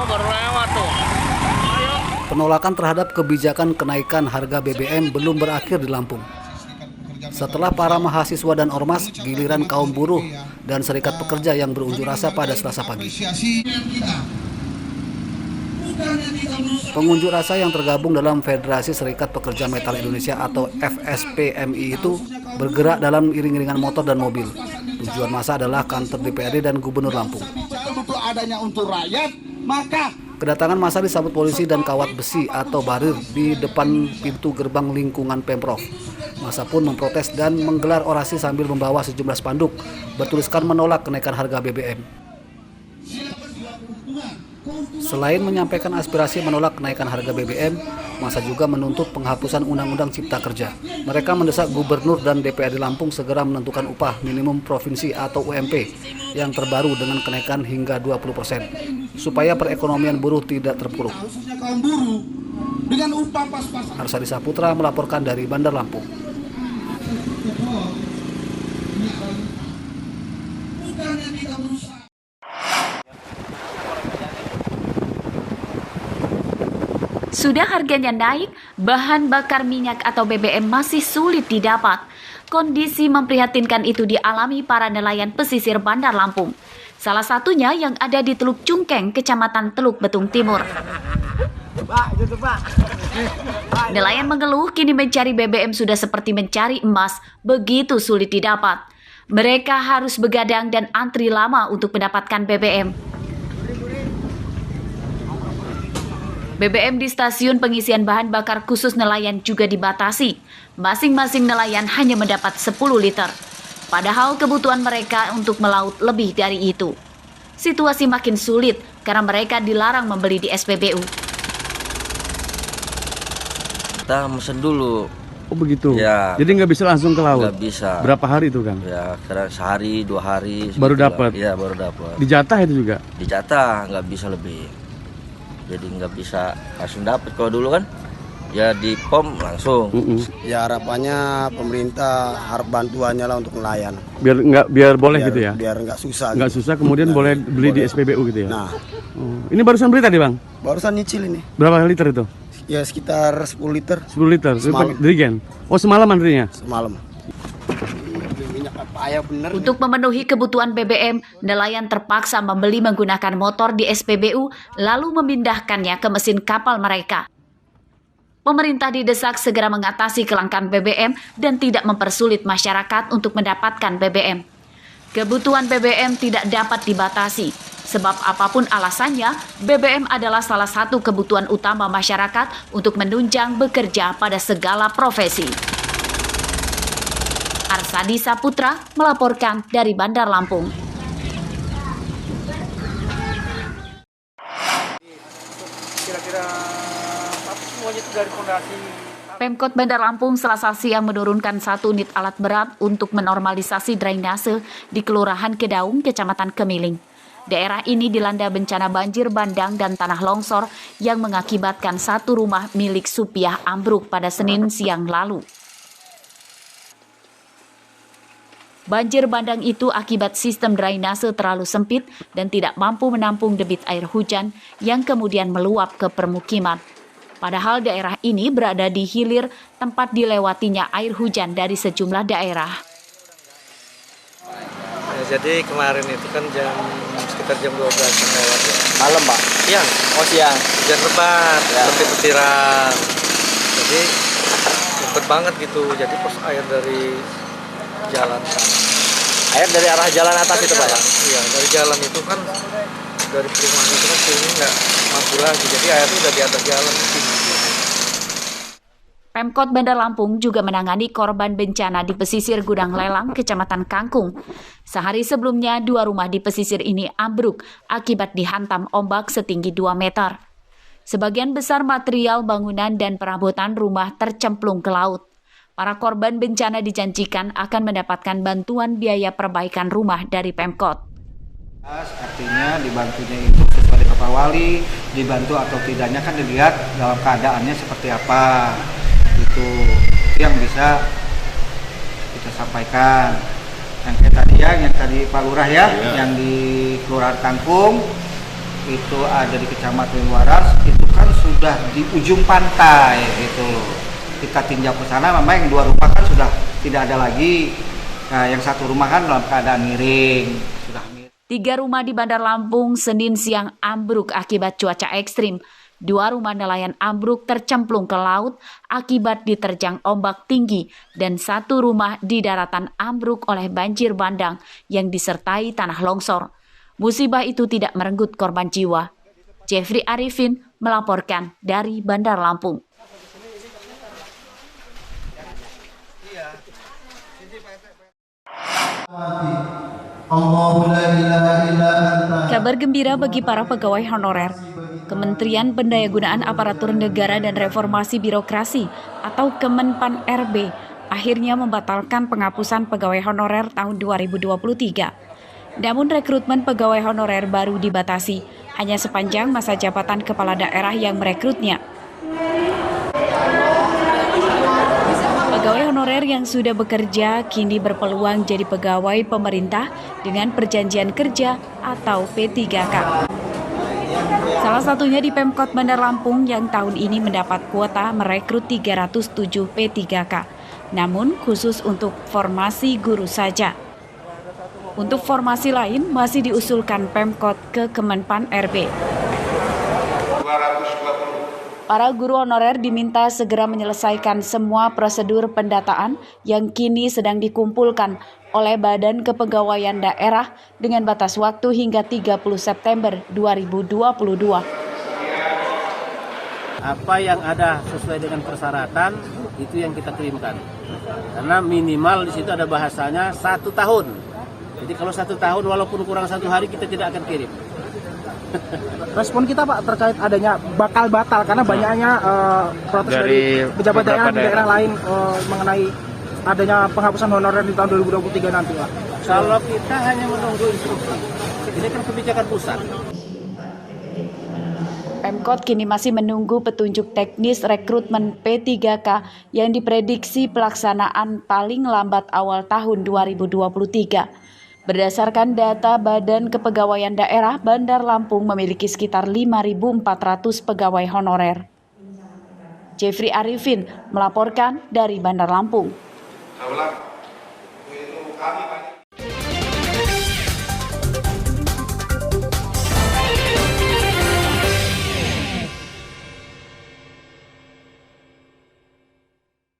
baru lewat tuh. Ayo. Penolakan terhadap kebijakan kenaikan harga BBM belum berakhir di Lampung. Setelah para mahasiswa dan ormas, giliran kaum buruh dan serikat pekerja yang berunjuk rasa pada Selasa pagi. Pengunjuk rasa yang tergabung dalam Federasi Serikat Pekerja Metal Indonesia atau FSPMI itu bergerak dalam iring-iringan motor dan mobil. Tujuan masa adalah kantor DPRD dan Gubernur Lampung. Kedatangan massa disambut polisi dan kawat besi atau barir di depan pintu gerbang lingkungan Pemprov. Massa pun memprotes dan menggelar orasi sambil membawa sejumlah spanduk bertuliskan menolak kenaikan harga BBM. Selain menyampaikan aspirasi menolak kenaikan harga BBM, massa juga menuntut penghapusan Undang-Undang Cipta Kerja. Mereka mendesak Gubernur dan DPRD Lampung segera menentukan upah minimum provinsi atau UMP yang terbaru dengan kenaikan hingga 20%, supaya perekonomian buruh tidak terpuruk. Arsadi Saputra melaporkan dari Bandar Lampung. Sudah harganya naik, bahan bakar minyak atau BBM masih sulit didapat. Kondisi memprihatinkan itu dialami para nelayan pesisir Bandar Lampung. Salah satunya yang ada di Teluk Cungkeng, Kecamatan Teluk Betung Timur. Nelayan mengeluh kini mencari BBM sudah seperti mencari emas, begitu sulit didapat. Mereka harus begadang dan antri lama untuk mendapatkan BBM. BBM di stasiun pengisian bahan bakar khusus nelayan juga dibatasi. Masing-masing nelayan hanya mendapat 10 liter. Padahal kebutuhan mereka untuk melaut lebih dari itu. Situasi makin sulit karena mereka dilarang membeli di SPBU. Kita mesen dulu. Oh begitu? Ya. Jadi nggak bisa langsung ke laut? Nggak bisa. Berapa hari itu, Kang? Ya, kira sehari, 2 hari. Baru dapat? Iya, baru dapat. Dijatah itu juga? Dijatah, nggak bisa lebih. Jadi nggak bisa langsung dapat. Kalau dulu kan, ya di POM langsung. Ya harapannya pemerintah harap bantuannya lah untuk nelayan. Biar boleh gitu ya? Biar nggak susah. Nggak susah, kemudian boleh beli di SPBU gitu ya? Nah, ini barusan beli tadi, Bang? barusan nyicil ini. Berapa liter itu? Ya sekitar 10 liter 10 liter? Semalam. Dirigen? Oh semalam antrinya? semalam. Minyak payah bener. Untuk memenuhi kebutuhan BBM, nelayan terpaksa membeli menggunakan motor di SPBU lalu memindahkannya ke mesin kapal mereka. Pemerintah didesak segera mengatasi kelangkaan BBM dan tidak mempersulit masyarakat untuk mendapatkan BBM. Kebutuhan BBM tidak dapat dibatasi, sebab apapun alasannya, BBM adalah salah satu kebutuhan utama masyarakat untuk menunjang bekerja pada segala profesi. Arsadi Saputra melaporkan dari Bandar Lampung. Kira-kira semuanya itu dari fondasi. Pemkot Bandar Lampung Selasa siang menurunkan 1 unit alat berat untuk menormalisasi drainase di Kelurahan Kedaung, Kecamatan Kemiling. Daerah ini dilanda bencana banjir bandang dan tanah longsor yang mengakibatkan 1 rumah milik Supiah ambruk pada Senin siang lalu. Banjir bandang itu akibat sistem drainase terlalu sempit dan tidak mampu menampung debit air hujan yang kemudian meluap ke permukiman. Padahal daerah ini berada di hilir tempat dilewatinya air hujan dari sejumlah daerah. Ya, jadi kemarin itu kan sekitar jam 12 lewat ya. Malam, Pak. Siang. Oh siang. Hujan lebat, petir-petiran. Jadi cepet banget gitu. Jadi pas air dari jalan sana. Air dari arah jalan atas itu, Pak ya? Iya, dari jalan itu kan, dari perumahan itu kan sini nggak mampu lagi. Jadi airnya udah di atas jalan. Pemkot Bandar Lampung juga menangani korban bencana di pesisir Gudang Lelang, Kecamatan Kangkung. Sehari sebelumnya, 2 rumah di pesisir ini ambruk akibat dihantam ombak setinggi 2 meter. Sebagian besar material bangunan dan perabotan rumah tercemplung ke laut. Para korban bencana dijanjikan akan mendapatkan bantuan biaya perbaikan rumah dari Pemkot. Artinya dibantunya itu sesuai dengan Pak Wali, dibantu atau tidaknya kan dilihat dalam keadaannya seperti apa. Itu yang bisa kita sampaikan. Yang kayak tadi yang tadi Pak Lurah ya, yang di Kelurahan Kangkung itu ada di Kecamatan Waras, itu kan sudah di ujung pantai gitu loh. Kita tinjau ke sana, memang yang 2 rumah kan sudah tidak ada lagi. Nah, yang 1 rumah kan dalam keadaan miring. Sudah miring. 3 rumah di Bandar Lampung Senin siang ambruk akibat cuaca ekstrim. 2 rumah nelayan ambruk tercemplung ke laut akibat diterjang ombak tinggi dan 1 rumah di daratan ambruk oleh banjir bandang yang disertai tanah longsor. Musibah itu tidak merenggut korban jiwa. Jeffrey Arifin melaporkan dari Bandar Lampung. Kabar gembira bagi para pegawai honorer. Kementerian Pendayagunaan Aparatur Negara dan Reformasi Birokrasi atau Kemenpan RB akhirnya membatalkan penghapusan pegawai honorer tahun 2023. Namun rekrutmen pegawai honorer baru dibatasi hanya sepanjang masa jabatan kepala daerah yang merekrutnya. Pegawai honorer yang sudah bekerja kini berpeluang jadi pegawai pemerintah dengan perjanjian kerja atau P3K. Salah satunya di Pemkot Bandar Lampung yang tahun ini mendapat kuota merekrut 307 P3K, namun khusus untuk formasi guru saja. Untuk formasi lain masih diusulkan Pemkot ke Kemenpan RB. Para guru honorer diminta segera menyelesaikan semua prosedur pendataan yang kini sedang dikumpulkan oleh Badan Kepegawaian Daerah dengan batas waktu hingga 30 September 2022. Apa yang ada sesuai dengan persyaratan itu yang kita kirimkan. Karena minimal di situ ada bahasanya 1 tahun. Jadi kalau 1 tahun walaupun kurang 1 hari kita tidak akan kirim. Respon kita Pak terkait adanya bakal batal karena banyaknya protes dari pejabat daerah di daerah lain mengenai adanya penghapusan honorer di tahun 2023 nanti Pak. Kalau kita hanya menunggu instruksi, ini kan kebijakan pusat. Pemkot kini masih menunggu petunjuk teknis rekrutmen P3K yang diprediksi pelaksanaan paling lambat awal tahun 2023. Berdasarkan data Badan Kepegawaian Daerah, Bandar Lampung memiliki sekitar 5.400 pegawai honorer. Jeffrey Arifin melaporkan dari Bandar Lampung.